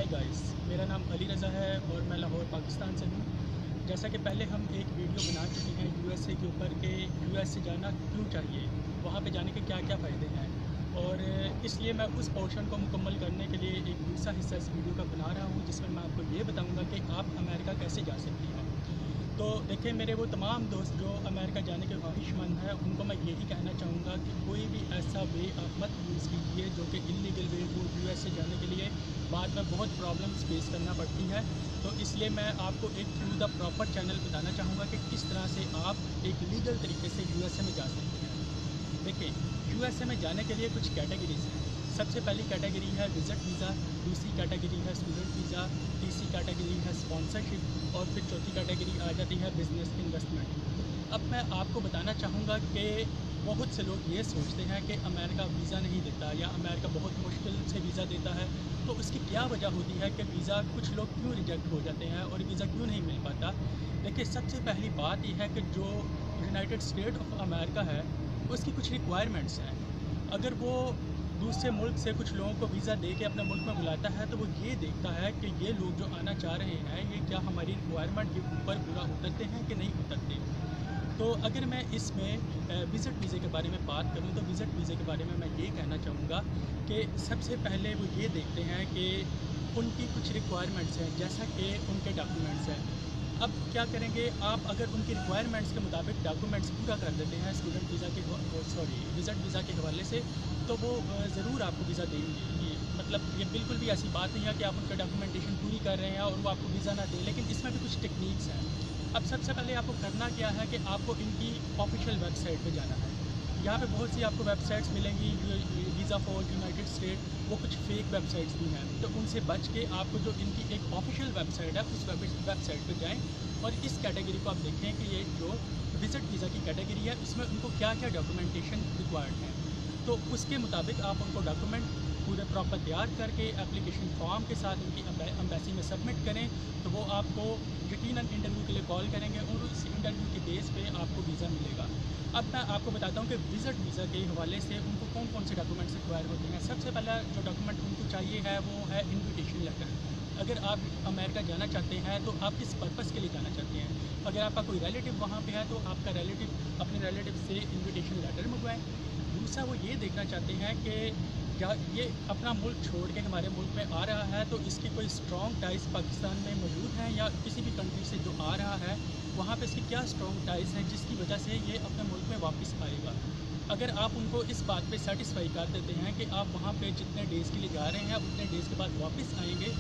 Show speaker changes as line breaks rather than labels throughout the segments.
Hi guys, मेरा नाम अली रज़ा है और मैं लाहौर पाकिस्तान से हूँ। जैसा कि पहले हम एक वीडियो बना चुके हैं यूएसए के ऊपर कि यूएस से जाना क्यों चाहिए, वहाँ पे जाने के क्या क्या फ़ायदे हैं, और इसलिए मैं उस पोर्शन को मुकम्मल करने के लिए एक दूसरा हिस्सा इस वीडियो का बना रहा हूँ, जिसमें मैं आपको ये बताऊँगा कि आप अमेरिका कैसे जा सकती हैं। तो देखिए, मेरे वो तमाम दोस्त जो अमेरिका जाने के ख्वाहिशमंद हैं, उनको मैं यही कहना चाहूँगा कि कोई भी ऐसा वे आप मत यूज़ कीजिए जो कि इल्लीगल वे हो। यूएस से जाने के लिए बाद में बहुत प्रॉब्लम्स फेस करना पड़ती है। तो इसलिए मैं आपको एक थ्रू द प्रॉपर चैनल बताना चाहूँगा कि किस तरह से आप एक लीगल तरीके से यूएसए में जा सकते हैं। देखिए, यूएसए में जाने के लिए कुछ कैटेगरीज हैं। सबसे पहली कैटेगरी है विज़िट वीज़ा, दूसरी कैटेगरी है स्टूडेंट वीज़ा, तीसरी कैटेगरी है स्पॉन्सरशिप और फिर चौथी कैटेगरी आ जाती है बिज़नेस इन्वेस्टमेंट। अब मैं आपको बताना चाहूँगा कि बहुत से लोग ये सोचते हैं कि अमेरिका वीज़ा नहीं देता या अमेरिका बहुत मुश्किल से वीज़ा देता है। तो उसकी क्या वजह होती है कि वीज़ा कुछ लोग क्यों रिजेक्ट हो जाते हैं और वीज़ा क्यों नहीं मिल पाता। देखिए, सबसे पहली बात यह है कि जो यूनाइटेड स्टेट ऑफ अमेरिका है, उसकी कुछ रिक्वायरमेंट्स हैं। अगर वो दूसरे मुल्क से कुछ लोगों को वीज़ा दे के अपने मुल्क में बुलाता है तो वो ये देखता है कि ये लोग जो आना चाह रहे हैं ये क्या हमारी रिक्वायरमेंट के ऊपर पूरा उतरते हैं कि नहीं उतरते। तो अगर मैं इसमें विज़िट वीज़े के बारे में बात करूं तो विज़िट वीज़े के बारे में मैं ये कहना चाहूँगा कि सबसे पहले वो ये देखते हैं कि उनकी कुछ रिक्वायरमेंट्स हैं, जैसा कि उनके डॉक्यूमेंट्स हैं। अब क्या करेंगे आप, अगर उनकी रिक्वायरमेंट्स के मुताबिक डॉक्यूमेंट्स पूरा कर देते हैं स्टूडेंट वीज़ा के विज़िट वीज़ा के हवाले से, तो वो ज़रूर आपको वीज़ा देंगे। ये मतलब ये बिल्कुल भी ऐसी बात नहीं है कि आप उनका डॉक्यूमेंटेशन पूरी कर रहे हैं और वो आपको वीज़ा ना दें, लेकिन इसमें भी कुछ टेक्निक्स हैं। अब सबसे पहले आपको करना क्या है कि आपको इनकी ऑफिशियल वेबसाइट पे जाना है। यहाँ पे बहुत सी आपको वेबसाइट्स मिलेंगी, वीज़ा फॉर यूनाइटेड स्टेट, वो कुछ फेक वेबसाइट्स भी हैं। तो उनसे बच के आपको जो इनकी एक ऑफिशियल वेबसाइट है उस वेबसाइट पे जाएं और इस कैटेगरी को आप देखें कि ये जो विज़िट वीज़ा की कैटेगरी है उसमें उनको क्या क्या डॉक्यूमेंटेशन रिक्वायर्ड है। तो उसके मुताबिक आप उनको डॉक्यूमेंट पूरे प्रॉपर तैयार करके एप्लीकेशन फॉर्म के साथ उनकी एम्बेसी में सबमिट करें, तो वो आपको यकीनन इंटरव्यू के लिए कॉल करेंगे और उस इंटरव्यू के बेस पे आपको वीज़ा मिलेगा। अब मैं आपको बताता हूँ कि विज़िट वीज़ा के हवाले से उनको कौन कौन से डॉक्यूमेंट्स रिक्वायर होते हैं। सबसे पहला जो डॉक्यूमेंट उनको चाहिए है वो है इन्विटेशन लेटर। अगर आप अमेरिका जाना चाहते हैं तो आप किस पर्पज़ के लिए जाना चाहते हैं। अगर आपका कोई रिलेटिव वहाँ पे है तो आपका रिलेटिव अपने रिलेटिव से इन्विटेशन लेटर मंगवाएं। दूसरा, वो ये देखना चाहते हैं कि क्या ये अपना मुल्क छोड़ के हमारे मुल्क में आ रहा है तो इसकी कोई स्ट्रॉन्ग टाइज पाकिस्तान में मौजूद हैं, या किसी भी कंट्री से जो आ रहा है वहाँ पे इसकी क्या स्ट्रॉन्ग टाइज हैं जिसकी वजह से ये अपने मुल्क में वापस आएगा। अगर आप उनको इस बात पे सेटिस्फाई कर देते हैं कि आप वहाँ पे जितने डेज़ के लिए जा रहे हैं उतने डेज़ के बाद वापस आएंगे,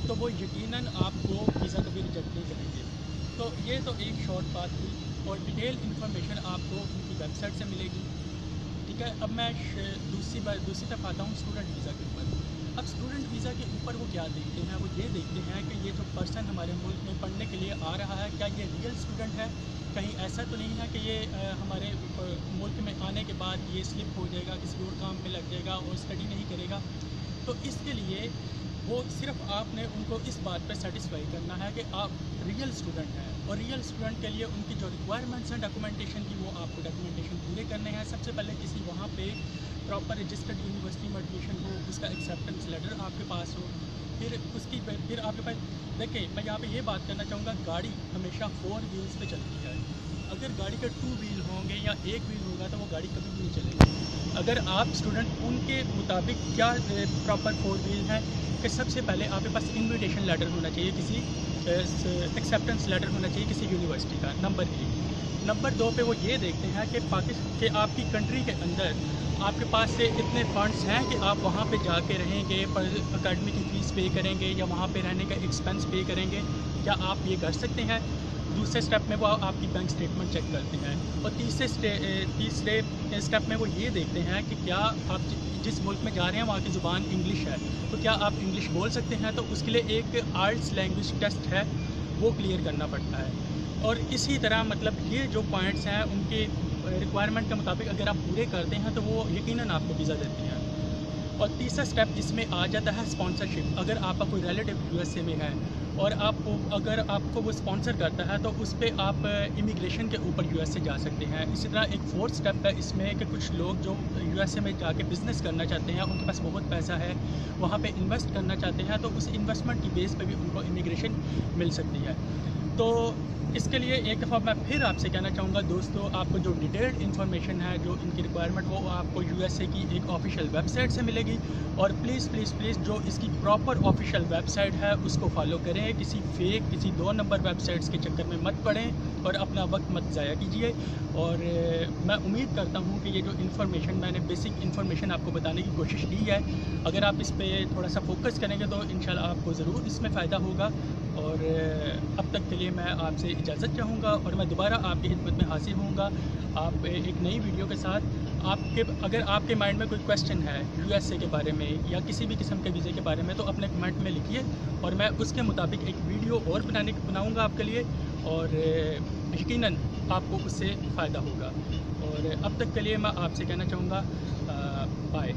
तो वो यकीनन आपको वीज़ा कभी रिजेक्ट नहीं करेंगे। तो ये तो एक शॉर्ट बात हुई और डिटेल इन्फॉर्मेशन आपको उनकी वेबसाइट से मिलेगी। ठीक है, अब मैं दूसरी तरफ आता हूँ स्टूडेंट वीज़ा के ऊपर। अब स्टूडेंट वीज़ा के ऊपर वो क्या देखते हैं, वो ये देखते हैं कि ये जो पर्सन हमारे मुल्क में पढ़ने के लिए आ रहा है क्या ये रियल स्टूडेंट है। कहीं ऐसा तो नहीं है कि ये हमारे मुल्क में आने के बाद ये स्लिप हो जाएगा, किसी और काम में लग जाएगा और स्टडी नहीं करेगा। तो इसके लिए वो सिर्फ आपने उनको इस बात पे सेटिस्फाई करना है कि आप रियल स्टूडेंट हैं, और रियल स्टूडेंट के लिए उनकी जो रिक्वायरमेंट्स हैं डॉक्यूमेंटेशन की, वो आपको डॉक्यूमेंटेशन पूरे करने हैं। सबसे पहले किसी वहाँ पे प्रॉपर रजिस्टर्ड यूनिवर्सिटी में एडमिशन हो, उसका एक्सेप्टेंस लेटर आपके पास हो, फिर आपके पास देखिए, मैं यहाँ पे ये बात करना चाहूँगा, गाड़ी हमेशा 4 व्हील्स पे चलती है। अगर गाड़ी का 2 व्हील होंगे या 1 व्हील होगा तो वो गाड़ी कभी भी नहीं चलेगी। अगर आप स्टूडेंट उनके मुताबिक क्या प्रॉपर 4 व्हील हैं कि सबसे पहले आपके पास इन्विटेशन लेटर होना चाहिए, किसी एक्सेप्टेंस लेटर होना चाहिए किसी यूनिवर्सिटी का, नंबर 1। नंबर 2 पे वो ये देखते हैं कि पाकिस्तान के आपकी कंट्री के अंदर आपके पास से इतने फंड्स हैं कि आप वहाँ पे जाके रहेंगे, पर अकेडमी की फ़ीस पे करेंगे या वहाँ पे रहने का एक्सपेंस पे करेंगे, क्या आप ये कर सकते हैं। दूसरे स्टेप में वो आपकी बैंक स्टेटमेंट चेक करते हैं, और तीसरे स्टेप में वो ये देखते हैं कि क्या आप जिस मुल्क में जा रहे हैं वहाँ की ज़ुबान इंग्लिश है, तो क्या आप इंग्लिश बोल सकते हैं। तो उसके लिए एक आइल्स लैंग्वेज टेस्ट है, वो क्लियर करना पड़ता है। और इसी तरह मतलब ये जो पॉइंट्स हैं उनके रिक्वायरमेंट के मुताबिक अगर आप पूरे करते हैं तो वो यकीनन आपको वीज़ा देते हैं। और तीसरा स्टेप इसमें आ जाता है स्पॉन्सरशिप। अगर आपका कोई रिलेटिव यूएसए में है और अगर आपको वो स्पॉन्सर करता है तो उस पर आप इमिग्रेशन के ऊपर यूएसए जा सकते हैं। इसी तरह एक फोर्थ स्टेप है इसमें कि कुछ लोग जो यूएसए में जाके बिज़नेस करना चाहते हैं, उनके पास बहुत पैसा है, वहाँ पे इन्वेस्ट करना चाहते हैं, तो उस इन्वेस्टमेंट की बेस पे भी उनको इमिग्रेशन मिल सकती है। तो इसके लिए एक दफ़ा मैं फिर आपसे कहना चाहूँगा दोस्तों, आपको जो डिटेल्ड इन्फॉर्मेशन है, जो इनकी रिक्वायरमेंट, वो आपको यूएसए की एक ऑफिशियल वेबसाइट से मिलेगी। और प्लीज़ प्लीज़ प्लीज़ जो इसकी प्रॉपर ऑफिशियल वेबसाइट है उसको फॉलो करें, किसी फेक, किसी 2 नंबर वेबसाइट्स के चक्कर में मत पड़ें और अपना वक्त मत ज़ाया कीजिए। और मैं उम्मीद करता हूँ कि ये जो इन्फॉर्मेशन, मैंने बेसिक इन्फॉर्मेशन आपको बताने की कोशिश की है, अगर आप इस पर थोड़ा सा फोकस करेंगे तो इंशाल्लाह आपको ज़रूर इसमें फ़ायदा होगा। और अब तक के लिए मैं आपसे इजाज़त चाहूँगा और मैं दोबारा आपकी खिदमत में हाजिर होऊंगा आप एक नई वीडियो के साथ। अगर आपके माइंड में कोई क्वेश्चन है यूएसए के बारे में या किसी भी किस्म के वीज़े के बारे में, तो अपने कमेंट में लिखिए और मैं उसके मुताबिक एक वीडियो और बनाऊँगा आपके लिए, और यकीनन आपको उससे फ़ायदा होगा। और अब तक के लिए मैं आपसे कहना चाहूँगा बाय।